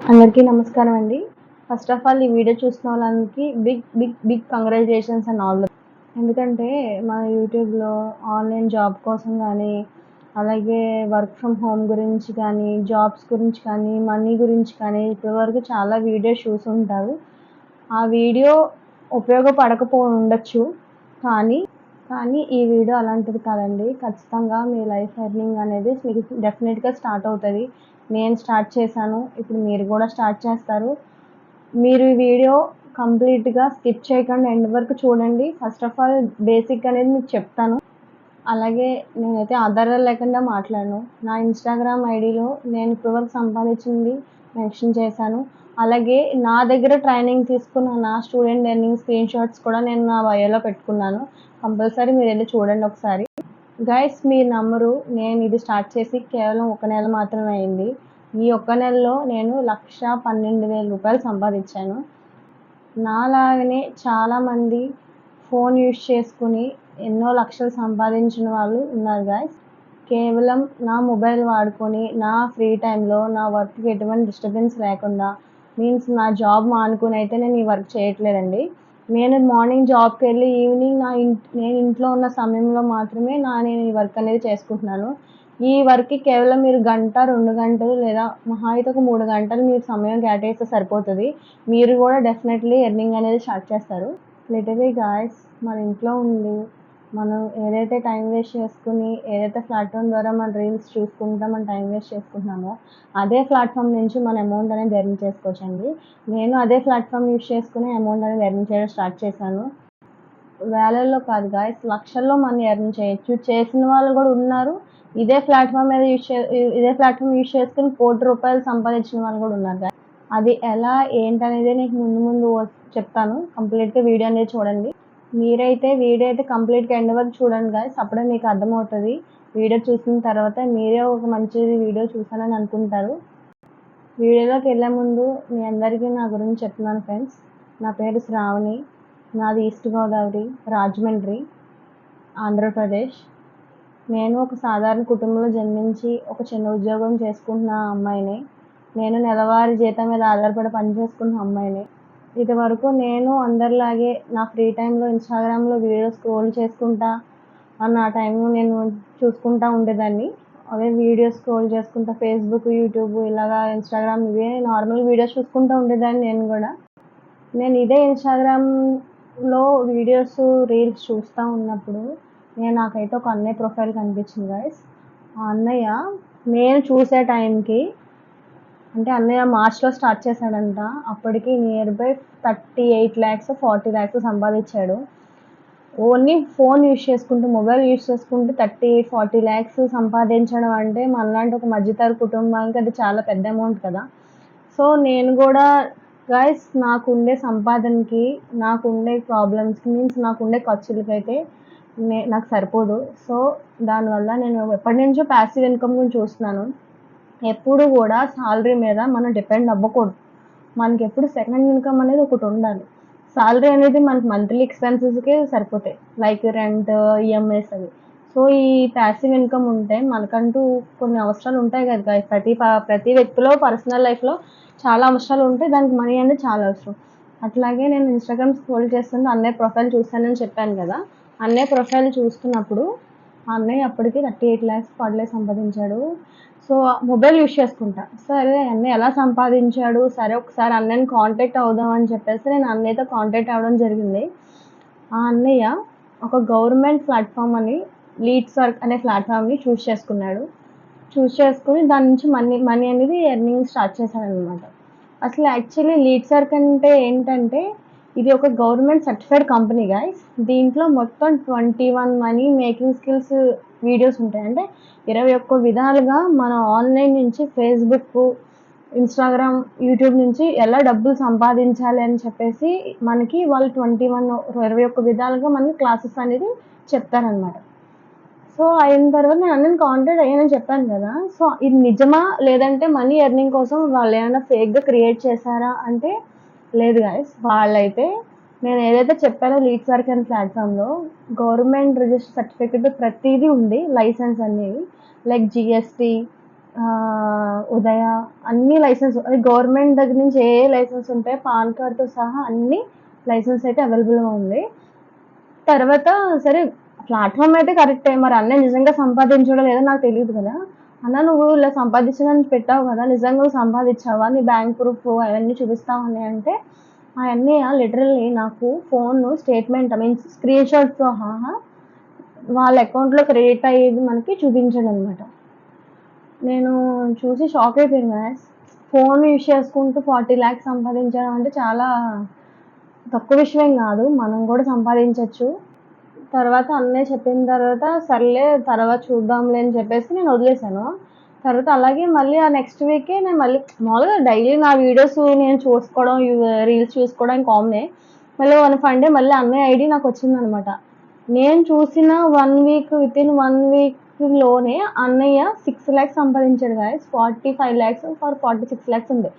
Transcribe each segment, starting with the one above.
అందరికీ నమస్కారం అండి. ఫస్ట్ ఆఫ్ ఆల్ ఈ వీడియో చూస్తున్న వాళ్ళందరికీ big big big congratulations and all the ఎందుకంటే మన యూట్యూబ్‌లో ఆన్‌లైన్ జాబ్ కోసం గానీ, అలాగే వర్క్ ఫ్రమ్ హోమ్ గురించి కానీ, జాబ్స్ గురించి కానీ, మనీ గురించి కానీ ఇప్పటివరకు చాలా వీడియోస్ చూసుంటారు. ఆ వీడియో ఉపయోగపడకపోయుండొచ్చు. కానీ, కానీ ఈ వీడియో అలాంటిది కాదండి. ఖచ్చితంగా మీ లైఫ్ ఎర్నింగ్ అనేది మీకు డెఫినిట్‌గా స్టార్ట్ అవుతది. నేను స్టార్ట్ చేశాను. ఇప్పుడు మీరు కూడా స్టార్ట్ చేస్తారు. మీరు ఈ వీడియో కంప్లీట్‌గా స్కిప్ చేయకుండా ఎండ్ వరకు చూడండి. ఫస్ట్ ఆఫ్ ఆల్ బేసిక్ అనేది మీకు చెప్తాను. అలాగే నేనైతే ఆధారాలు లేకుండా మాట్లాడను. నా ఇన్‌స్టాగ్రామ్ ఐడీలో నేను ఇప్పటివరకు సంపాదించింది మెన్షన్ చేశాను. అలాగే నా దగ్గర ట్రైనింగ్ తీసుకున్న నా స్టూడెంట్ ఎర్నింగ్ స్క్రీన్ షాట్స్ కూడా నేను నా బయోలో పెట్టుకున్నాను. కంపల్సరీ మీరెళ్లి చూడండి ఒకసారి. గైస్ మీరు నమ్మరు, నేను ఇది స్టార్ట్ చేసి కేవలం ఒక నెల మాత్రమే అయింది. ఈ ఒక్క నెలలో నేను రూ. 1,12,000 సంపాదించాను. నాలాగనే చాలామంది ఫోన్ యూజ్ చేసుకుని ఎన్నో లక్షలు సంపాదించిన వాళ్ళు ఉన్నారు గైస్. కేవలం నా మొబైల్ వాడుకొని నా ఫ్రీ టైంలో నా వర్క్‌కి ఎటువంటి డిస్టర్బెన్స్ లేకుండా మీన్స్ నా జాబ్ మానుకుని అయితే నేను ఈ వర్క్ చేయట్లేదండి. నేను మార్నింగ్ జాబ్‌కెళ్ళి ఈవినింగ్ నేను ఇంట్లో ఉన్న సమయంలో మాత్రమే నేను ఈ వర్క్ అనేది చేసుకుంటున్నాను. ఈ వర్క్‌కి కేవలం మీరు గంట, 2 గంటలు లేదా మహా అయితే ఒక 3 గంటలు మీరు సమయం కేటాయిస్తే సరిపోతది. మీరు కూడా డెఫినెట్‌లీ ఎర్నింగ్ అనేది స్టార్ట్ చేస్తారు. లిటరల్లీ గాయ్స్ మన ఇంట్లో ఉండి మనం ఏదైతే టైం వేస్ట్ చేసుకుని ఏదైతే ప్లాట్‌ఫామ్ ద్వారా మన రీల్స్ చూసుకుంటా మనం టైం వేస్ట్ చేసుకుంటున్నామో అదే ప్లాట్‌ఫామ్ నుంచి మన అమౌంట్ అనేది ఎర్న్ చేసుకోవచ్చండి. నేను అదే ప్లాట్‌ఫామ్ యూజ్ చేసుకుని అమౌంట్ అనేది ఎర్న్ చేయడం స్టార్ట్ చేశాను. వేలల్లో కాదు గాయ్స్, లక్షల్లో మనీ ఎర్న్ చేయొచ్చు. చేసిన వాళ్ళు కూడా ఉన్నారు. ఇదే ప్లాట్‌ఫామ్ యూజ్ చేసుకొని ₹1,00,00,000 సంపాదించిన వాళ్ళు కూడా ఉన్నారు గాయ్స్. అది ఎలా ఏంటనేది నీకు ముందు ముందు చెప్తాను. కంప్లీట్‌గా వీడియో అనేది చూడండి. మీరైతే వీడియో అయితే కంప్లీట్‌గా ఎండ్ వరకు చూడండి గాయ్స్. అప్పుడే మీకు అర్థమవుతది. వీడియో చూసిన తర్వాత మీరే ఒక మంచి వీడియో చూసానని అనుకుంటారు. వీడియోలోకి వెళ్ళే ముందు మీ అందరికీ నా గురించి చెప్తున్నాను ఫ్రెండ్స్. నా పేరు శ్రావణి. నాది ఈస్ట్ గోదావరి, రాజమండ్రి, ఆంధ్రప్రదేశ్. నేను ఒక సాధారణ కుటుంబంలో జన్మించి ఒక చిన్న ఉద్యోగం చేసుకుంటున్న అమ్మాయిని. నేను నెలవారీ జీతం మీద ఆధారపడి పని చేసుకుంటున్న అమ్మాయిని. ఇదివరకు నేను అందరిలాగే నా ఫ్రీ టైంలో ఇన్‌స్టాగ్రామ్‌లో వీడియోస్ స్క్రోల్ చేసుకుంటా నా టైంను నేను చూసుకుంటా ఉండేదాన్ని. అవే వీడియోస్ స్క్రోల్ చేసుకుంటా ఫేస్‌బుక్, యూట్యూబ్ ఇలాగా ఇన్‌స్టాగ్రామ్ ఇవే నార్మల్ వీడియోస్ చూసుకుంటూ ఉండేదాన్ని నేను కూడా. నేను ఇదే ఇన్‌స్టాగ్రామ్‌లో వీడియోస్, రీల్స్ చూస్తూ ఉన్నప్పుడు నాకైతే ఒక అన్నయ్య ప్రొఫైల్ కనిపించింది గైస్. ఆ అన్నయ్య నేను చూసే టైంకి అంటే అన్నయ్య మార్చ్‌లో స్టార్ట్ చేశాడంట. అప్పటికి నియర్ బై 38,00,000, 40,00,000 సంపాదించాడు. ఓన్లీ ఫోన్ యూజ్ చేసుకుంటూ, మొబైల్ యూజ్ చేసుకుంటూ 38, 40,00,000 సంపాదించడం అంటే మనలాంటి ఒక మధ్యతరగతి కుటుంబానికి అది చాలా పెద్ద అమౌంట్ కదా! సో నేను కూడా గైస్ నాకుండే సంపాదనకి, నాకుండే ప్రాబ్లమ్స్‌కి మీన్స్ నాకుండే ఖర్చులకైతే నాకు సరిపోదు. సో దానివల్ల నేను ఎప్పటినుంచో ప్యాసివ్ ఇన్‌కమ్ గురించి చూస్తున్నాను. ఎప్పుడు కూడా సాలరీ మీద మనం డిపెండ్ అవ్వకూడదు. మనకెప్పుడు సెకండ్ ఇన్‌కమ్ అనేది ఒకటి ఉండాలి. సాలరీ అనేది మనకి మంత్లీ ఎక్స్‌పెన్సెస్‌కే సరిపోతాయి. లైక్ రెంట్, ఈఎంఐస్ అవి. సో ఈ ప్యాసివ్ ఇన్‌కమ్ ఉంటే మనకంటూ కొన్ని అవసరాలు ఉంటాయి కదా! ప్రతి వ్యక్తిలో పర్సనల్ లైఫ్‌లో చాలా అవసరాలు ఉంటాయి. దానికి మనీ అనేది చాలా అవసరం. అట్లాగే నేను ఇన్‌స్టాగ్రామ్ స్క్రోల్ చేస్తుంటే అన్నయ్య ప్రొఫైల్ చూసానని చెప్పాను కదా! అన్నయ్య ప్రొఫైల్ చూస్తున్నప్పుడు ఆ అన్నయ్య అప్పటికి 38,00,000, 40,00,000 సంపాదించాడు. సో మొబైల్ యూజ్ చేసుకుంటా. సరే అన్నయ్య ఎలా సంపాదించాడు? సరే ఒకసారి అన్నయ్యని కాంటాక్ట్ అవుదాం అని చెప్పేసి నేను అన్నయ్యతో కాంటాక్ట్ అవ్వడం జరిగింది. ఆ అన్నయ్య ఒక గవర్నమెంట్ ప్లాట్‌ఫామ్ అని లీడ్సర్క్ అనే ప్లాట్‌ఫామ్‌ని చూజ్ చేసుకున్నాడు. చూజ్ చేసుకొని దాని నుంచి మనీ అనేది ఎర్నింగ్ స్టార్ట్ చేశాడనమాట. అసలు యాక్చువల్లీ లీడ్సర్క్ అంటే ఏంటంటే ఇది ఒక గవర్నమెంట్ సర్టిఫైడ్ కంపెనీ గైస్. దీంట్లో మొత్తం 21 మనీ మేకింగ్ స్కిల్స్ వీడియోస్ ఉంటాయి. అంటే 21 విధాలుగా మనం ఆన్‌లైన్ నుంచి ఫేస్‌బుక్, ఇన్‌స్టాగ్రామ్, యూట్యూబ్ నుంచి ఎలా డబ్బులు సంపాదించాలి అని చెప్పేసి మనకి వాళ్ళు 21 విధాలుగా మనకి క్లాసెస్ అనేది చెప్తారనమాట. సో అయిన తర్వాత నేను అన్నయ్యని కాంటాక్ట్ అయ్యానని చెప్పాను కదా! సో ఇది నిజమా? లేదంటే మనీ ఎర్నింగ్ కోసం వాళ్ళేమన్నా ఫేక్‌గా క్రియేట్ చేశారా అంటే లేదు గైస్. వాళ్ళైతే నేను ఏదైతే చెప్పానో లీడ్సర్క్ అనే ప్లాట్‌ఫామ్‌లో గవర్నమెంట్ రిజిస్టర్ సర్టిఫికేట్ ప్రతీదీ ఉంది. లైసెన్స్ అనేవి లైక్ జీఎస్టీ, ఉదయ అన్ని లైసెన్స్ అది గవర్నమెంట్ దగ్గర నుంచి ఏ లైసెన్స్ ఉంటాయో పాన్ కార్డ్తో సహా అన్ని లైసెన్స్ అయితే అవైలబుల్గా ఉంది. తర్వాత సరే ప్లాట్ఫామ్ అయితే కరెక్టే, మరి అన్నయ్య నిజంగా సంపాదించడో లేదో నాకు తెలియదు కదా. అన్న నువ్వు ఇలా సంపాదించడానికి పెట్టావు కదా, నిజంగా నువ్వు సంపాదించావా, నీ బ్యాంక్ ప్రూఫ్ అవన్నీ చూపిస్తావు అని అంటే ఆ అన్నయ్య లిటరల్లీ నాకు ఫోన్ స్టేట్మెంట్ మీన్స్ స్క్రీన్ షాట్తో సహా వాళ్ళ అకౌంట్లో క్రెడిట్ అయ్యేది మనకి చూపించాడు అనమాట. నేను చూసి షాక్ అయిపోయాను గాయస్. ఫోన్ యూజ్ చేసుకుంటూ 40 lakhs సంపాదించడం అంటే చాలా తక్కువ విషయం కాదు, మనం కూడా సంపాదించవచ్చు. తర్వాత అన్నయ్య చెప్పిన తర్వాత సర్లే తర్వాత చూద్దాంలే అని చెప్పేసి నేను వదిలేసాను. తర్వాత అలాగే మళ్ళీ ఆ నెక్స్ట్ వీకే నేను మళ్ళీ మామూలుగా డైలీ నా వీడియోస్ నేను చూసుకోవడం రీల్స్ చూసుకోవడం కామనే. మళ్ళీ వన్ డే మళ్ళీ అన్నయ్య ఐడి నాకు వచ్చిందనమాట. నేను చూసిన 1 week వితిన్ 1 weekలోనే అన్నయ్య 6 lakhs సంపాదించాడు గాయస్. 45 lakhs ఫర్ 46 lakhs ఉంది.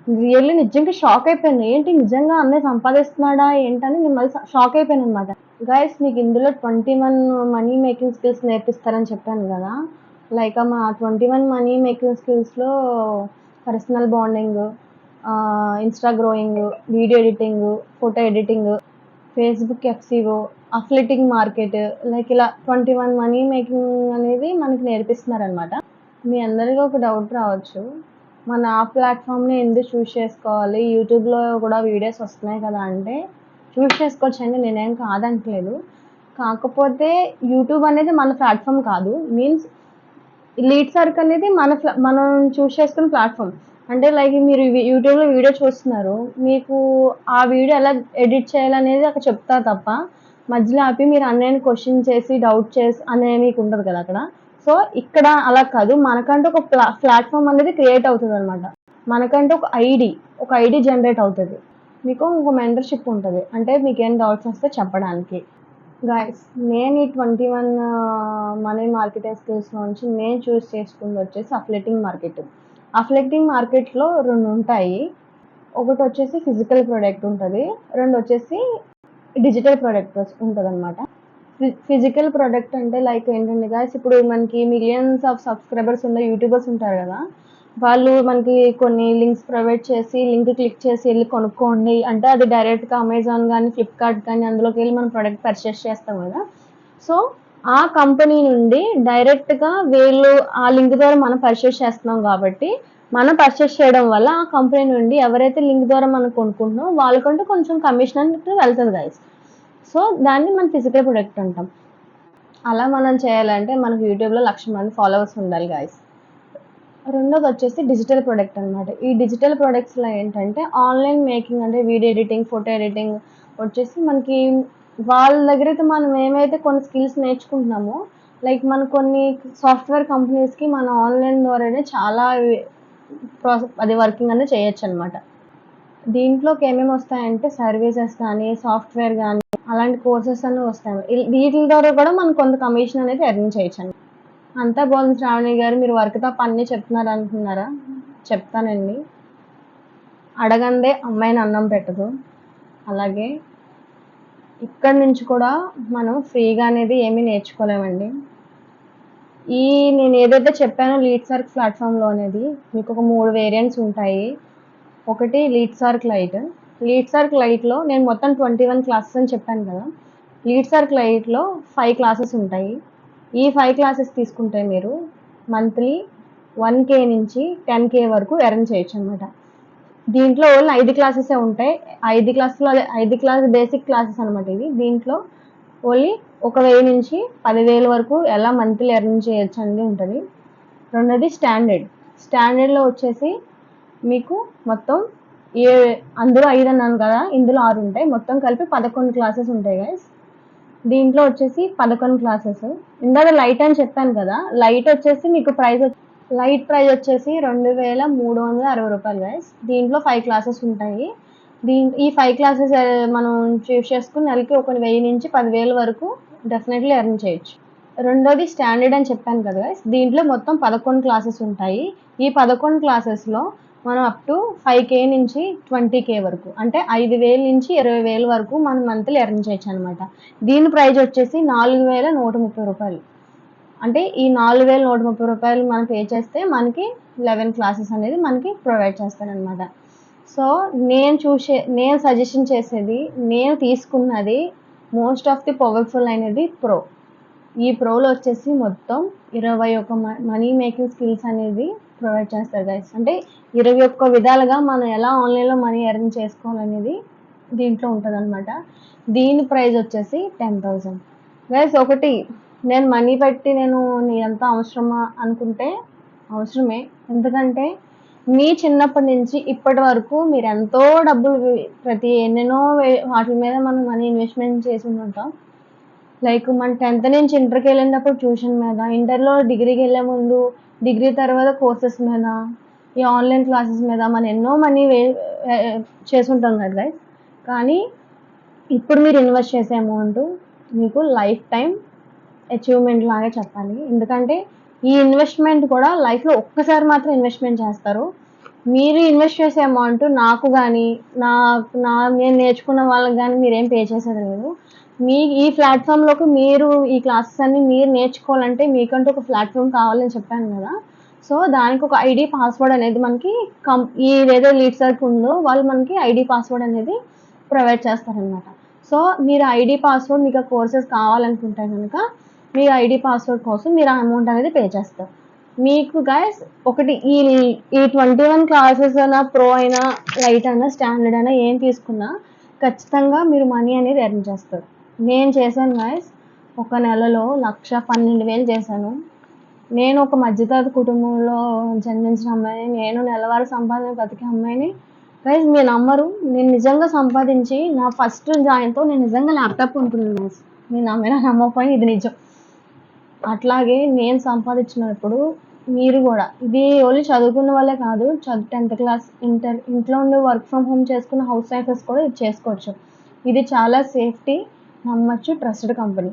రియల్లీ నిజంగా షాక్ అయిపోయాను, ఏంటి నిజంగా అన్నయ్య సంపాదిస్తున్నాడా ఏంటని నేను మళ్ళీ షాక్ అయిపోయాను అనమాట. గైస్ మీకు ఇందులో 21 మనీ మేకింగ్ స్కిల్స్ నేర్పిస్తారని చెప్పాను కదా. లైక్ మా 21 మనీ మేకింగ్ స్కిల్స్లో personal bonding, insta growing, video editing, photo editing, Facebook FCO, affiliating market, like ఇలా 21 మనీ మేకింగ్ అనేది మనకి నేర్పిస్తున్నారనమాట. మీ అందరికీ ఒక డౌట్ రావచ్చు, మన ఆ ప్లాట్ఫామ్ని ఎందుకు చూస్ చేసుకోవాలి, యూట్యూబ్లో కూడా వీడియోస్ వస్తున్నాయి కదా అంటే చూస్ చేసుకోవచ్చండి, నేనేం కాదంటలేదు. కాకపోతే యూట్యూబ్ అనేది మన ప్లాట్ఫామ్ కాదు, మీన్స్ లీడ్సర్క్ అనేది మనం చూస్ చేసుకున్న ప్లాట్ఫామ్. అంటే లైక్ మీరు యూట్యూబ్లో వీడియో చూస్తున్నారు, మీకు ఆ వీడియో ఎలా ఎడిట్ చేయాలనేది అక్కడ చెప్తారు తప్ప మధ్యలో ఆపి మీరు అన్నయ్యని క్వశ్చన్ చేసి డౌట్ చేసి అనేది మీకు ఉండదు కదా అక్కడ. సో ఇక్కడ అలా కాదు, మనకంటూ ఒక ప్లాట్ఫామ్ అనేది క్రియేట్ అవుతుంది అనమాట. మనకంటూ ఒక ఐడి జనరేట్ అవుతుంది, మీకు ఇంకో మెంటర్షిప్ ఉంటుంది, అంటే మీకు ఏం డౌట్స్ వస్తే చెప్పడానికి. గైస్ నేను ఈ 21 మనీ మార్కెటింగ్ స్కిల్స్ నుంచి నేను చూస్ చేసుకుంది వచ్చేసి అఫ్లిటింగ్ మార్కెట్. అఫ్లిటింగ్ మార్కెట్లో 2 ఉంటాయి. ఒకటి వచ్చేసి ఫిజికల్ ప్రోడక్ట్ ఉంటుంది, 2 వచ్చేసి డిజిటల్ ప్రోడక్ట్ ఉంటుంది అనమాట. ఫిజికల్ ప్రోడక్ట్ అంటే లైక్ ఏంటంటే గాయస్, ఇప్పుడు మనకి మిలియన్స్ ఆఫ్ సబ్స్క్రైబర్స్ ఉన్న యూట్యూబర్స్ ఉంటారు కదా, వాళ్ళు మనకి కొన్ని లింక్స్ ప్రొవైడ్ చేసి లింక్ క్లిక్ చేసి వెళ్ళి కొనుక్కోండి అంటే అది డైరెక్ట్గా అమెజాన్ కానీ ఫ్లిప్కార్ట్ కానీ అందులోకి వెళ్ళి మనం ప్రోడక్ట్ పర్చేస్ చేస్తాం కదా. సో ఆ కంపెనీ నుండి డైరెక్ట్గా వీళ్ళు ఆ లింక్ ద్వారా మనం పర్చేస్ చేస్తున్నాం కాబట్టి మనం పర్చేస్ చేయడం వల్ల ఆ కంపెనీ నుండి ఎవరైతే లింక్ ద్వారా మనం కొనుక్కుంటున్నామో వాళ్ళకంటూ కొంచెం కమిషన్ అనేది వెళ్తుంది గైస్. సో దాన్ని మనం ఫిజికల్ ప్రొడక్ట్ అంటాం. అలా మనం చేయాలంటే మనకు యూట్యూబ్లో 1,00,000 మంది ఫాలోవర్స్ ఉండాలి గైస్. రెండోది వచ్చేసి డిజిటల్ ప్రొడక్ట్ అనమాట. ఈ డిజిటల్ ప్రొడక్ట్స్లో ఏంటంటే ఆన్లైన్ మేకింగ్ అంటే వీడియో ఎడిటింగ్, ఫోటో ఎడిటింగ్ వచ్చేసి మనకి వాళ్ళ దగ్గర అయితే మనం ఏమైతే కొన్ని స్కిల్స్ నేర్చుకుంటున్నామో, లైక్ మన కొన్ని సాఫ్ట్వేర్ కంపెనీస్కి మన ఆన్లైన్ ద్వారానే చాలా అది వర్కింగ్ అనేది చేయొచ్చు అనమాట. దీంట్లోకి ఏమేమి వస్తాయంటే సర్వీసెస్ కానీ సాఫ్ట్వేర్ కానీ అలాంటి కోర్సెస్ అన్నీ వస్తాయి. వీటి ద్వారా కూడా మనం కొంత కమిషన్ అనేది ఎర్న్ చేయొచ్చు. అంతా బాగుంది శ్రావణి గారు, మీరు వర్క్ తప్ప అన్నీ చెప్తున్నారు అనుకున్నారా? చెప్తానండి. అడగందే అమ్మాయిని అన్నం పెట్టదు. అలాగే ఇక్కడి నుంచి కూడా మనం ఫ్రీగా అనేది ఏమీ నేర్చుకోలేమండి. నేను ఏదైతే చెప్పానో లీడ్సర్క్ ప్లాట్ఫామ్లో అనేది మీకు ఒక 3 వేరియంట్స్ ఉంటాయి. ఒకటి లీడ్సర్క్ లైట్. లీడ్సర్క్ లైట్లో నేను మొత్తం 21 క్లాసెస్ అని చెప్పాను కదా. లీడ్సర్క్ లైట్లో 5 క్లాసెస్ ఉంటాయి. ఈ 5 క్లాసెస్ తీసుకుంటే మీరు మంత్లీ 1K నుంచి 10K వరకు ఎర్న్ చేయొచ్చు అనమాట. దీంట్లో ఓన్లీ 5 క్లాసెసే ఉంటాయి. 5 క్లాస్ బేసిక్ క్లాసెస్ అనమాట ఇది. దీంట్లో ఓన్లీ 1,000 నుంచి 10,000 వరకు ఎలా మంత్లీ ఎర్న్ చేయొచ్చు అనేది ఉంటుంది. రెండోది స్టాండర్డ్లో వచ్చేసి మీకు మొత్తం అందులో 5 అన్నాను కదా, ఇందులో 6 ఉంటాయి, మొత్తం కలిపి 11 క్లాసెస్ ఉంటాయి గైస్. దీంట్లో వచ్చేసి 11 క్లాసెస్. ఇందాక లైట్ అని చెప్పాను కదా, లైట్ వచ్చేసి మీకు లైట్ ప్రైస్ వచ్చేసి 2,360 రూపాయలు గైస్. దీంట్లో 5 క్లాసెస్ ఉంటాయి. ఈ 5 క్లాసెస్ మనం చూస్ చేసుకుని నెలకి 1,000 నుంచి 10,000 వరకు డెఫినెట్లీ ఎర్న్ చేయొచ్చు. రెండోది స్టాండర్డ్ అని చెప్పాను కదా గైస్, దీంట్లో మొత్తం 11 క్లాసెస్ ఉంటాయి. ఈ 11 క్లాసెస్లో మనం అప్ టు 5K నుంచి 20K వరకు అంటే 5,000 నుంచి 20,000 వరకు మనం మంత్లీ ఎర్న్ చేయొచ్చు అనమాట. దీని ప్రైస్ వచ్చేసి 4,130 రూపాయలు. అంటే ఈ 4,130 రూపాయలు మనం పే చేస్తే మనకి 11 క్లాసెస్ అనేది మనకి ప్రొవైడ్ చేస్తారనమాట. సో నేను సజెషన్ చేసేది, నేను తీసుకున్నది మోస్ట్ ఆఫ్ ది పవర్ఫుల్ అనేది ప్రో. ఈ ప్రోలో వచ్చేసి మొత్తం 21 మనీ మేకింగ్ స్కిల్స్ అనేది ప్రొవైడ్ చేస్తారు గైస్. అంటే 21 విధాలుగా మనం ఎలా ఆన్లైన్లో మనీ ఎర్న్ చేసుకోవాలనేది దీంట్లో ఉంటుంది అనమాట. దీని ప్రైస్ వచ్చేసి 10,000 గైస్. ఒకటి, నేను మనీ పెట్టి నేను నీదంతా అవసరమా అనుకుంటే అవసరమే. ఎందుకంటే మీ చిన్నప్పటి నుంచి ఇప్పటి వరకు మీరు ఎంతో డబ్బులు ఎన్నెన్నో వాటి మీద మనం మనీ ఇన్వెస్ట్మెంట్ చేసి ఉంటాం. లైక్ మన 10th నుంచి ఇంటర్కి వెళ్ళినప్పుడు ట్యూషన్ మీద, ఇంటర్లో డిగ్రీకి వెళ్ళే ముందు, డిగ్రీ తర్వాత కోర్సెస్ మీద, ఈ ఆన్లైన్ క్లాసెస్ మీద మనం ఎన్నో మనీ చేసుంటాం కదా గైస్. కానీ ఇప్పుడు మీరు ఇన్వెస్ట్ చేసే అమౌంట్ మీకు లైఫ్ టైం అచీవ్మెంట్ లాగా చెప్పాలి. ఎందుకంటే ఈ ఇన్వెస్ట్మెంట్ కూడా లైఫ్లో ఒక్కసారి మాత్రం ఇన్వెస్ట్మెంట్ చేస్తారు. మీరు ఇన్వెస్ట్ చేసే అమౌంట్ నాకు కానీ నేను నేర్చుకున్న వాళ్ళకి కానీ మీరేం పే చేసేది లేదు. మీ ఈ ప్లాట్ఫామ్లోకి మీరు ఈ క్లాసెస్ అన్ని మీరు నేర్చుకోవాలంటే మీకంటూ ఒక ప్లాట్ఫామ్ కావాలని చెప్పాను కదా. సో దానికి ఒక ఐడి పాస్వర్డ్ అనేది మనకి ఏదో లీడ్ సర్క్ ఉందో వాళ్ళు మనకి ఐడి పాస్వర్డ్ అనేది ప్రొవైడ్ చేస్తారనమాట. సో మీరు ఐడి పాస్వర్డ్ మీకు ఆ కోర్సెస్ కావాలనుకుంటే కనుక మీ ఐడి పాస్వర్డ్ కోసం మీరు ఆ అమౌంట్ అనేది పే చేస్తారు. మీకు గైస్ ఒకటి, ఈ 21 క్లాసెస్ అయినా ప్రో అయినా లైట్ అయినా స్టాండర్డ్ అయినా ఏం తీసుకున్నా ఖచ్చితంగా మీరు మనీ అనేది ఎర్న్ చేస్తారు. నేను చేశాను గైస్. ఒక నెలలో 1,12,000 చేశాను. నేను ఒక మధ్యతరగతి కుటుంబంలో జన్మించిన అమ్మాయిని, నేను నెలవారీ సంపాదన బతికే అమ్మాయిని. గైస్ మీరు నమ్మరు, నేను నిజంగా సంపాదించి నా ఫస్ట్ జాయిన్తో నేను నిజంగా ల్యాప్టాప్ కొనుక్కున్నాను గైస్. నేను నమ్మకపోయినా ఇది నిజం. అట్లాగే నేను సంపాదించినప్పుడు మీరు కూడా, ఇది ఓన్లీ చదువుకున్న వాళ్ళే కాదు, 10th క్లాస్ ఇంట్లో ఉండి వర్క్ ఫ్రమ్ హోమ్ చేసుకున్న హౌస్ వైఫర్స్ కూడా ఇది చేసుకోవచ్చు. ఇది చాలా సేఫ్టీ, నమ్మచ్చు, ట్రస్టెడ్ కంపెనీ.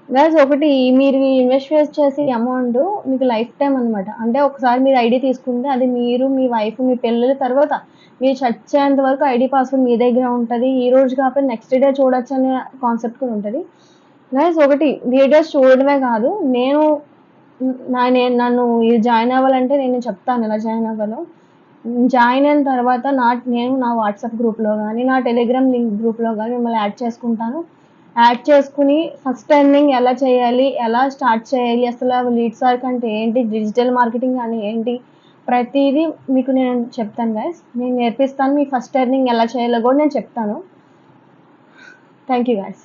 గైస్ ఒకటి, మీరు ఇన్వెస్ట్ చేసే అమౌంట్ మీకు లైఫ్ టైం అనమాట. అంటే ఒకసారి మీరు ఐడి తీసుకుంటే అది మీరు, మీ వైఫ్, మీ పిల్లల తర్వాత మీరు చచ్చేంత వరకు ఐడి పాస్వర్డ్ మీ దగ్గర ఉంటుంది. ఈ రోజు కాకపోతే నెక్స్ట్ డే చూడొచ్చు అనే కాన్సెప్ట్ కూడా ఉంటుంది. గైస్ ఒకటి, వీడియోస్ చూడడమే కాదు, నన్ను ఇది జాయిన్ అవ్వాలంటే నేను చెప్తాను ఎలా జాయిన్ అవ్వాలో. జాయిన్ అయిన తర్వాత నేను నా వాట్సాప్ గ్రూప్లో కానీ నా టెలిగ్రామ్ లింక్ గ్రూప్లో కానీ మిమ్మల్ని యాడ్ చేసుకుంటాను. యాడ్ చేసుకుని ఫస్ట్ ఎర్నింగ్ ఎలా చేయాలి, ఎలా స్టార్ట్ చేయాలి, అసలు లీడ్ సర్క్ అంటే ఏంటి, డిజిటల్ మార్కెటింగ్ అని ఏంటి, ప్రతిదీ మీకు నేను చెప్తాను గైస్. నేను నేర్పిస్తాను. మీ ఫస్ట్ ఎర్నింగ్ ఎలా చేయాలో కూడా నేను చెప్తాను. Thank you guys.